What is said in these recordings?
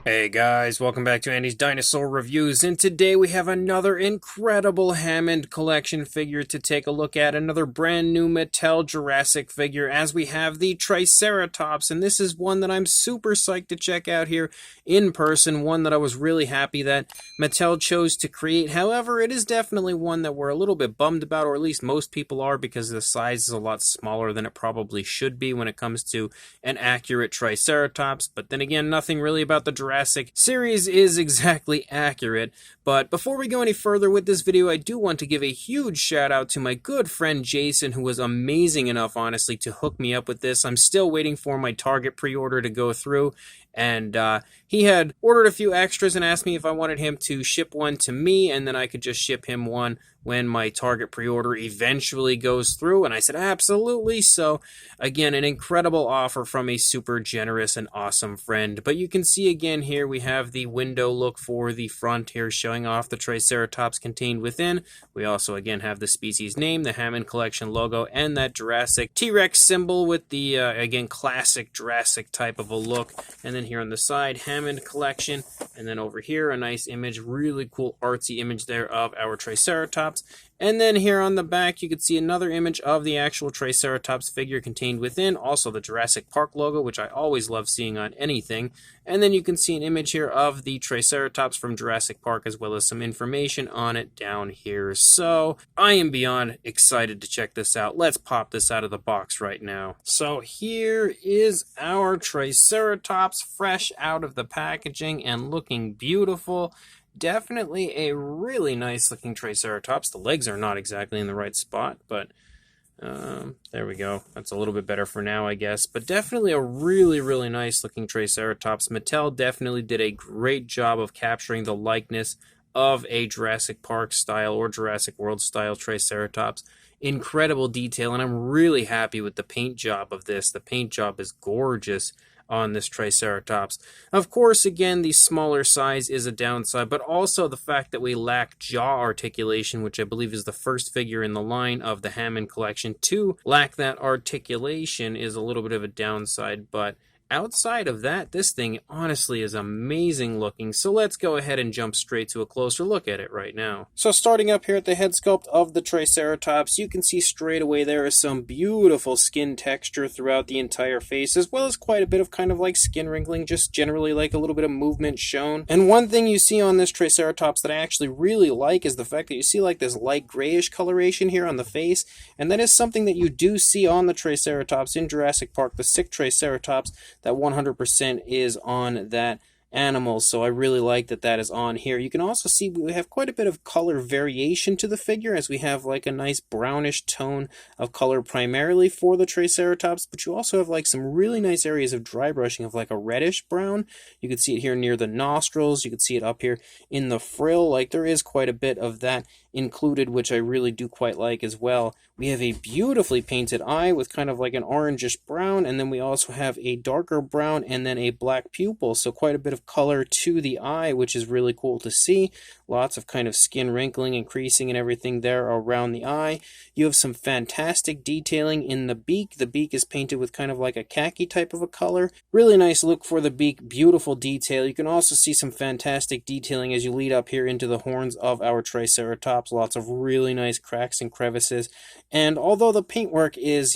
Hey guys, welcome back to Andy's Dinosaur Reviews, and today we have another incredible Hammond collection figure to take a look at, another brand new Mattel Jurassic figure, as we have the Triceratops, and this is one that I'm super psyched to check out here in person, one that I was really happy that Mattel chose to create. However, it is definitely one that we're a little bit bummed about, or at least most people are, because the size is a lot smaller than it probably should be when it comes to an accurate Triceratops, but then again, nothing really about the Jurassic series is exactly accurate. But before we go any further with this video, I do want to give a huge shout out to my good friend Jason, who was amazing enough, honestly, to hook me up with this. I'm still waiting for my Target pre-order to go through, and he had ordered a few extras and asked me if I wanted him to ship one to me, and then I could just ship him one when my Target pre-order eventually goes through, and I said absolutely. So again, an incredible offer from a super generous and awesome friend. But you can see again here we have the window look for the front here, showing off the Triceratops contained within. We also again have the species name, the Hammond Collection logo, and that Jurassic T-Rex symbol with the again classic Jurassic type of a look. And then here on the side, Hammond Collection, and then over here a nice image, really cool artsy image there of our Triceratops. And then here on the back, you can see another image of the actual Triceratops figure contained within, also the Jurassic Park logo, which I always love seeing on anything. And then you can see an image here of the Triceratops from Jurassic Park, as well as some information on it down here. So I am beyond excited to check this out. Let's pop this out of the box right now. So here is our Triceratops, fresh out of the packaging and looking beautiful. Definitely a really nice looking Triceratops. The legs are not exactly in the right spot, but there we go. That's a little bit better for now, I guess. But definitely a really nice looking Triceratops. Mattel definitely did a great job of capturing the likeness of a Jurassic Park style or Jurassic World style Triceratops. Incredible detail, and I'm really happy with the paint job of this. The paint job is gorgeous on this Triceratops. Of course, again, the smaller size is a downside, but also the fact that we lack jaw articulation, which I believe is the first figure in the line of the Hammond collection to lack that articulation, is a little bit of a downside. But outside of that, this thing honestly is amazing looking. So let's go ahead and jump straight to a closer look at it right now. So starting up here at the head sculpt of the Triceratops, you can see straight away there is some beautiful skin texture throughout the entire face, as well as quite a bit of kind of like skin wrinkling, just generally like a little bit of movement shown. And one thing you see on this Triceratops that I actually really like is the fact that you see like this light grayish coloration here on the face, and that is something that you do see on the Triceratops in Jurassic Park, the sick Triceratops. That 100% is on that animal, so I really like that that is on here. You can also see we have quite a bit of color variation to the figure, as we have like a nice brownish tone of color primarily for the Triceratops, but you also have like some really nice areas of dry brushing of like a reddish brown. You can see it here near the nostrils, you can see it up here in the frill. Like there is quite a bit of that included, which I really do quite like as well. We have a beautifully painted eye with kind of like an orangish brown, and then we also have a darker brown and then a black pupil, so quite a bit of color to the eye, which is really cool to see. Lots of kind of skin wrinkling and creasing and everything there around the eye. You have some fantastic detailing in the beak. The beak is painted with kind of like a khaki type of a color. Really nice look for the beak, beautiful detail. You can also see some fantastic detailing as you lead up here into the horns of our Triceratops. Lots of really nice cracks and crevices. And although the paintwork is,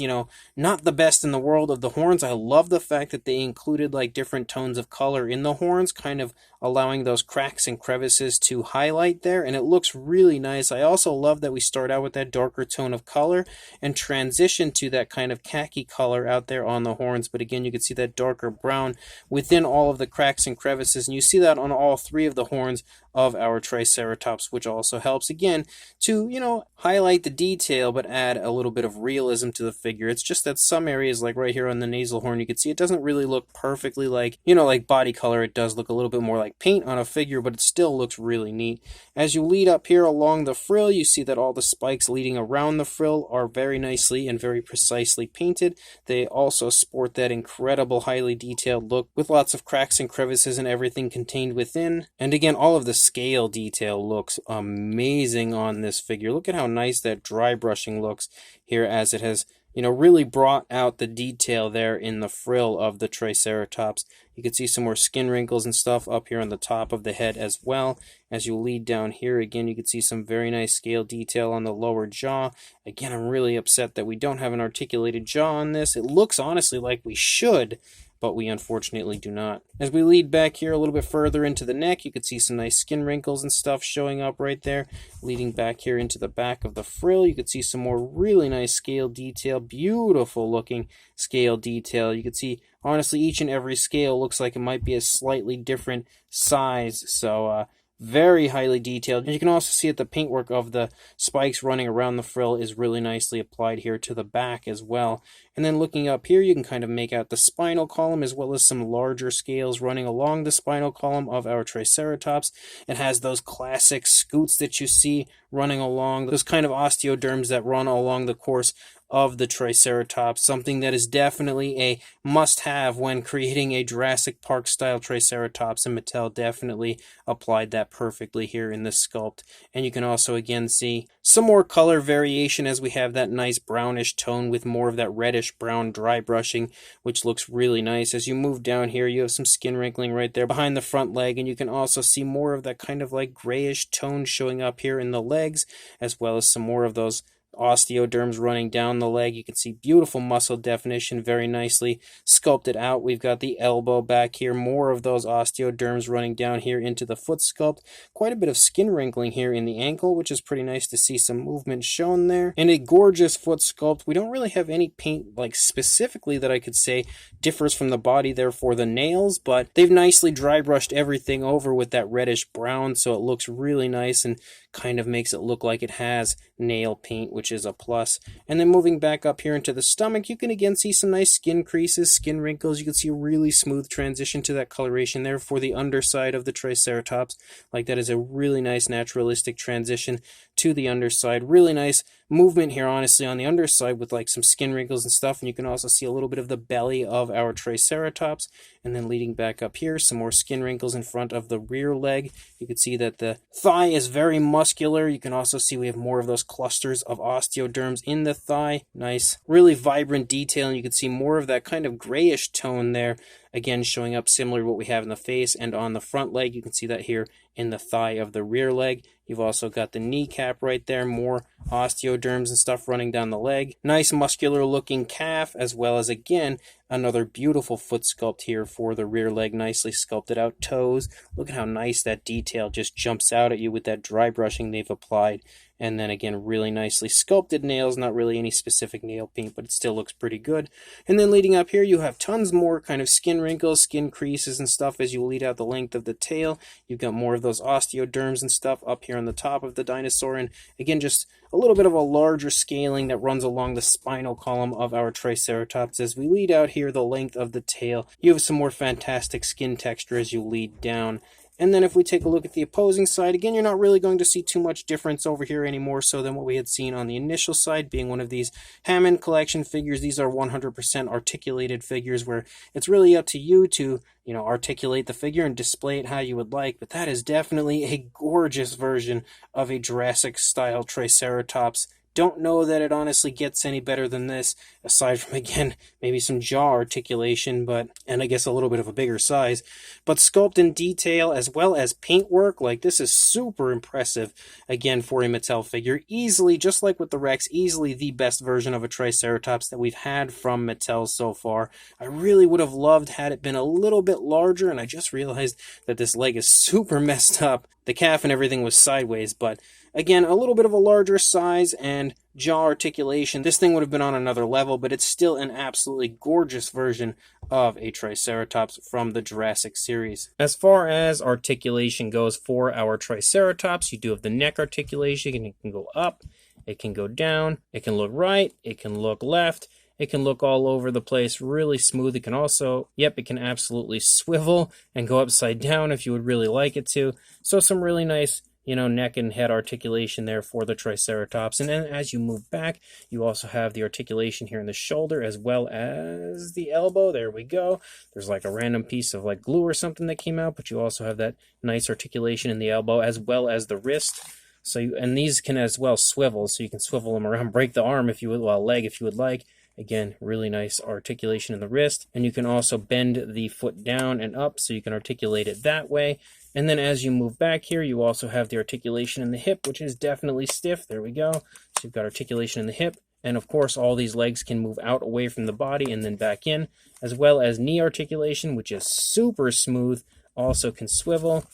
not the best in the world of the horns, I love the fact that they included like different tones of color in the horns, kind of allowing those cracks and crevices to highlight there, and it looks really nice. I also love that we start out with that darker tone of color and transition to that kind of khaki color out there on the horns, but again, you can see that darker brown within all of the cracks and crevices, and you see that on all three of the horns of our Triceratops, which also helps again to, highlight the detail but add a little bit of realism to the figure. It's just that some areas, like right here on the nasal horn, you can see it doesn't really look perfectly like, like body color. It does look a little bit more like paint on a figure, but it still looks really neat. As you lead up here along the frill, you see that all the spikes leading around the frill are very nicely and very precisely painted. They also sport that incredible, highly detailed look with lots of cracks and crevices and everything contained within. And again, all of the scale detail looks amazing on this figure. Look at how nice that dry brushing looks here, as it has really brought out the detail there in the frill of the Triceratops. You can see some more skin wrinkles and stuff up here on the top of the head as well. As you lead down here, again, you can see some very nice scale detail on the lower jaw. Again, I'm really upset that we don't have an articulated jaw on this. It looks honestly like we should, but we unfortunately do not. As we lead back here a little bit further into the neck, you can see some nice skin wrinkles and stuff showing up right there. Leading back here into the back of the frill, you can see some more really nice scale detail, beautiful looking scale detail. You can see, honestly, each and every scale looks like it might be a slightly different size, so very highly detailed. And you can also see that the paintwork of the spikes running around the frill is really nicely applied here to the back as well. And then looking up here, you can kind of make out the spinal column as well as some larger scales running along the spinal column of our Triceratops. It has those classic scoots that you see running along, those kind of osteoderms that run along the course of the Triceratops, something that is definitely a must-have when creating a Jurassic Park style Triceratops, and Mattel definitely applied that perfectly here in this sculpt. And you can also again see some more color variation as we have that nice brownish tone with more of that reddish brown dry brushing, which looks really nice. As you move down here, you have some skin wrinkling right there behind the front leg, and you can also see more of that kind of like grayish tone showing up here in the legs, as well as some more of those osteoderms running down the leg. You can see beautiful muscle definition, very nicely sculpted out. We've got the elbow back here, more of those osteoderms running down here into the foot sculpt. Quite a bit of skin wrinkling here in the ankle, which is pretty nice to see some movement shown there. And a gorgeous foot sculpt. We don't really have any paint like specifically that I could say differs from the body there for the nails, but they've nicely dry brushed everything over with that reddish brown, so it looks really nice and kind of makes it look like it has nail paint, which is a plus. And then moving back up here into the stomach, you can again see some nice skin creases, skin wrinkles. You can see a really smooth transition to that coloration there for the underside of the Triceratops. Like that is a really nice naturalistic transition to the underside. Really nice movement here, honestly, on the underside with like some skin wrinkles and stuff. And you can also see a little bit of the belly of our Triceratops. And then leading back up here, some more skin wrinkles in front of the rear leg. You can see that the thigh is very muscular. You can also see we have more of those clusters of osteoderms in the thigh. Nice, really vibrant detail, and you can see more of that kind of grayish tone there, again showing up similar to what we have in the face and on the front leg. You can see that here in the thigh of the rear leg. You've also got the kneecap right there, more osteoderms and stuff running down the leg. Nice muscular looking calf, as well as again another beautiful foot sculpt here for the rear leg, nicely sculpted out toes. Look at how nice that detail just jumps out at you with that dry brushing they've applied. And then again, really nicely sculpted nails, not really any specific nail paint, but it still looks pretty good. And then leading up here, you have tons more kind of skin wrinkles, skin creases and stuff as you lead out the length of the tail. You've got more of those osteoderms and stuff up here on the top of the dinosaur. And again, just a little bit of a larger scaling that runs along the spinal column of our Triceratops. As we lead out here the length of the tail, you have some more fantastic skin texture as you lead down. And then if we take a look at the opposing side, again, you're not really going to see too much difference over here any more so than what we had seen on the initial side, being one of these Hammond collection figures. These are 100% articulated figures where it's really up to you to, articulate the figure and display it how you would like. But that is definitely a gorgeous version of a Jurassic-style Triceratops. Don't know that it honestly gets any better than this, aside from, again, maybe some jaw articulation, and I guess a little bit of a bigger size. But sculpt and detail, as well as paintwork, like this is super impressive, again, for a Mattel figure. Easily, just like with the Rex, easily the best version of a Triceratops that we've had from Mattel so far. I really would have loved had it been a little bit larger, and I just realized that this leg is super messed up. The calf and everything was sideways, but again, a little bit of a larger size and jaw articulation. This thing would have been on another level, but it's still an absolutely gorgeous version of a Triceratops from the Jurassic series. As far as articulation goes for our Triceratops, you do have the neck articulation, and it can go up, it can go down, it can look right, it can look left, it can look all over the place, really smooth. It can also, it can absolutely swivel and go upside down if you would really like it to. So some really nice neck and head articulation there for the Triceratops. And then as you move back, you also have the articulation here in the shoulder as well as the elbow. There we go. There's like a random piece of like glue or something that came out, but you also have that nice articulation in the elbow as well as the wrist. So and these can as well swivel, so you can swivel them around, break the arm if you would, leg if you would like. Again, really nice articulation in the wrist. And you can also bend the foot down and up so you can articulate it that way. And then as you move back here, you also have the articulation in the hip, which is definitely stiff. There we go. So you've got articulation in the hip. And of course, all these legs can move out away from the body and then back in, as well as knee articulation, which is super smooth, also can swivel.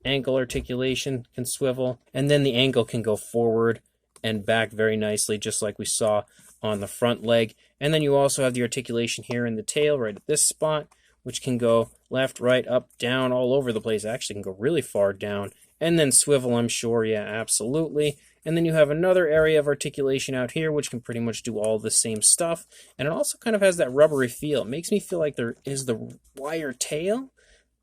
Ankle articulation can swivel. And then the ankle can go forward and back very nicely, just like we saw on the front leg. And then you also have the articulation here in the tail, right at this spot, which can go left, right, up, down, all over the place. Actually can go really far down. And then swivel, I'm sure, yeah, absolutely. And then you have another area of articulation out here, which can pretty much do all the same stuff. And it also kind of has that rubbery feel. It makes me feel like there is the wire tail,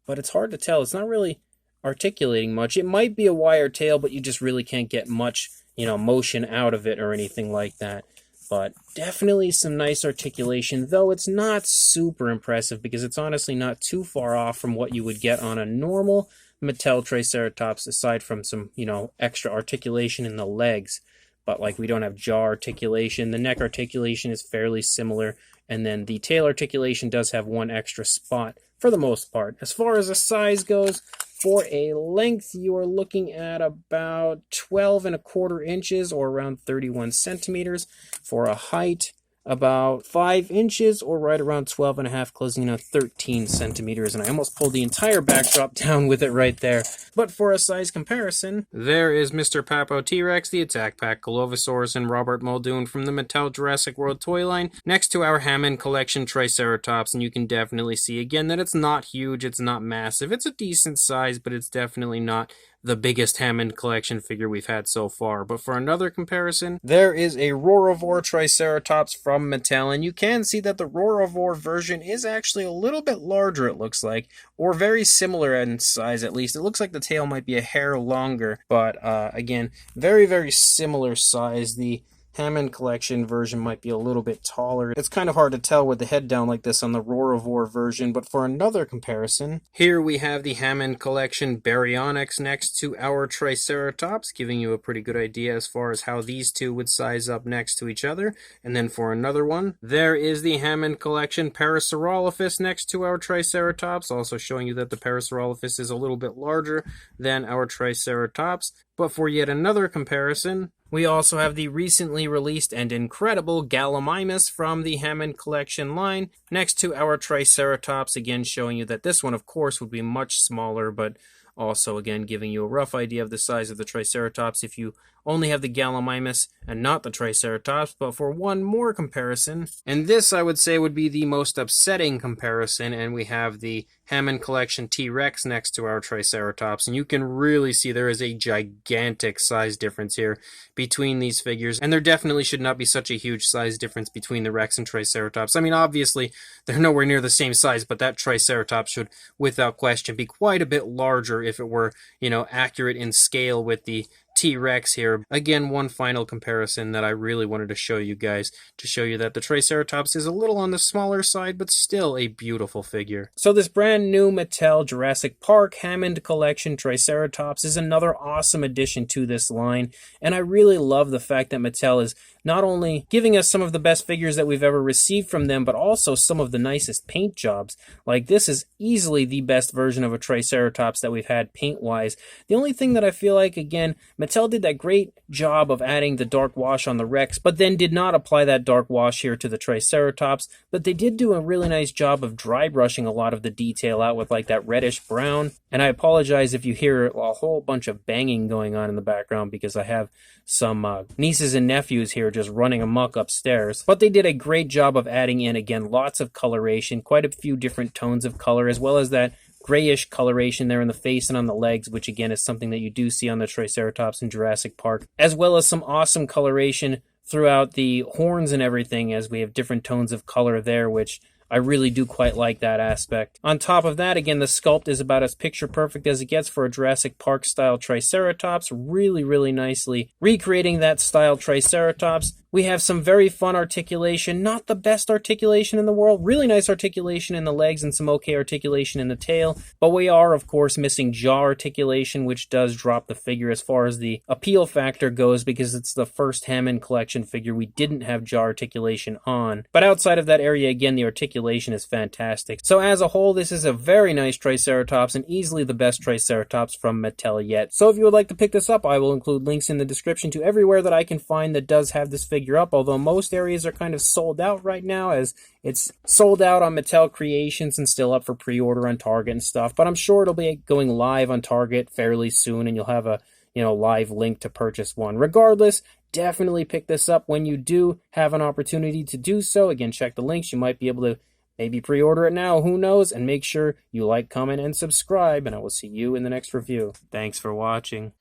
but it's hard to tell. It's not really articulating much. It might be a wire tail, but you just really can't get much, motion out of it or anything like that. But definitely some nice articulation, though it's not super impressive because it's honestly not too far off from what you would get on a normal Mattel Triceratops, aside from some, extra articulation in the legs. But like we don't have jaw articulation. The neck articulation is fairly similar. And then the tail articulation does have one extra spot for the most part. As far as the size goes, for a length, you are looking at about 12¼ inches or around 31 centimeters. For a height, about 5 inches or right around 12½, closing in on 13 centimeters. And I almost pulled the entire backdrop down with it right there. But for a size comparison, there is Mr. Papo T-Rex, the Attack Pack Golovosaurus, and Robert Muldoon from the Mattel Jurassic World toy line next to our Hammond collection Triceratops. And you can definitely see again that it's not huge, it's not massive. It's a decent size, but it's definitely not the biggest Hammond collection figure we've had so far. But for another comparison, there is a Roarivore Triceratops from Mattel, and you can see that the Roarivore version is actually a little bit larger, it looks like, or very similar in size at least. It looks like the tail might be a hair longer, but again, very, very similar size. The Hammond collection version might be a little bit taller. It's kind of hard to tell with the head down like this on the Roarivore version, but for another comparison, here we have the Hammond collection Baryonyx next to our Triceratops, giving you a pretty good idea as far as how these two would size up next to each other. And then for another one, there is the Hammond collection Parasaurolophus next to our Triceratops, also showing you that the Parasaurolophus is a little bit larger than our Triceratops. But for yet another comparison, we also have the recently released and incredible Gallimimus from the Hammond collection line next to our Triceratops, again showing you that this one, of course, would be much smaller, but also, again, giving you a rough idea of the size of the Triceratops if you only have the Gallimimus and not the Triceratops. But for one more comparison, and this I would say would be the most upsetting comparison, and we have the Hammond collection T-Rex next to our Triceratops, and you can really see there is a gigantic size difference here between these figures, and there definitely should not be such a huge size difference between the Rex and Triceratops. I mean, obviously, they're nowhere near the same size, but that Triceratops should, without question, be quite a bit larger if it were, accurate in scale with the T-Rex here. Again, one final comparison that I really wanted to show you guys, to show you that the Triceratops is a little on the smaller side, but still a beautiful figure. So this brand new Mattel Jurassic Park Hammond collection Triceratops is another awesome addition to this line, and I really love the fact that Mattel is not only giving us some of the best figures that we've ever received from them, but also some of the nicest paint jobs. Like, this is easily the best version of a Triceratops that we've had paint-wise. The only thing that I feel like, again, Mattel did that great job of adding the dark wash on the Rex, but then did not apply that dark wash here to the Triceratops, but they did do a really nice job of dry brushing a lot of the detail out with like that reddish brown. And I apologize if you hear a whole bunch of banging going on in the background because I have some nieces and nephews here just running amok upstairs. But they did a great job of adding in, again, lots of coloration, quite a few different tones of color, as well as that grayish coloration there in the face and on the legs, which again is something that you do see on the Triceratops in Jurassic Park, as well as some awesome coloration throughout the horns and everything, as we have different tones of color there, which I really do quite like that aspect. On top of that, again, the sculpt is about as picture perfect as it gets for a Jurassic Park style Triceratops, really, really nicely recreating that style Triceratops We have some very fun articulation, not the best articulation in the world, really nice articulation in the legs and some okay articulation in the tail, but we are, of course, missing jaw articulation, which does drop the figure as far as the appeal factor goes, because it's the first Hammond collection figure we didn't have jaw articulation on. But outside of that area, again, the articulation is fantastic. So as a whole, this is a very nice Triceratops, and easily the best Triceratops from Mattel yet. So if you would like to pick this up, I will include links in the description to everywhere that I can find that does have this figure up, although most areas are kind of sold out right now, as it's sold out on Mattel Creations and still up for pre-order on Target and stuff. But I'm sure it'll be going live on Target fairly soon, and you'll have a live link to purchase one. Regardless, definitely pick this up when you do have an opportunity to do so. Again, check the links. You might be able to maybe pre-order it now, who knows? And make sure you like, comment, and subscribe, and I will see you in the next review. Thanks for watching.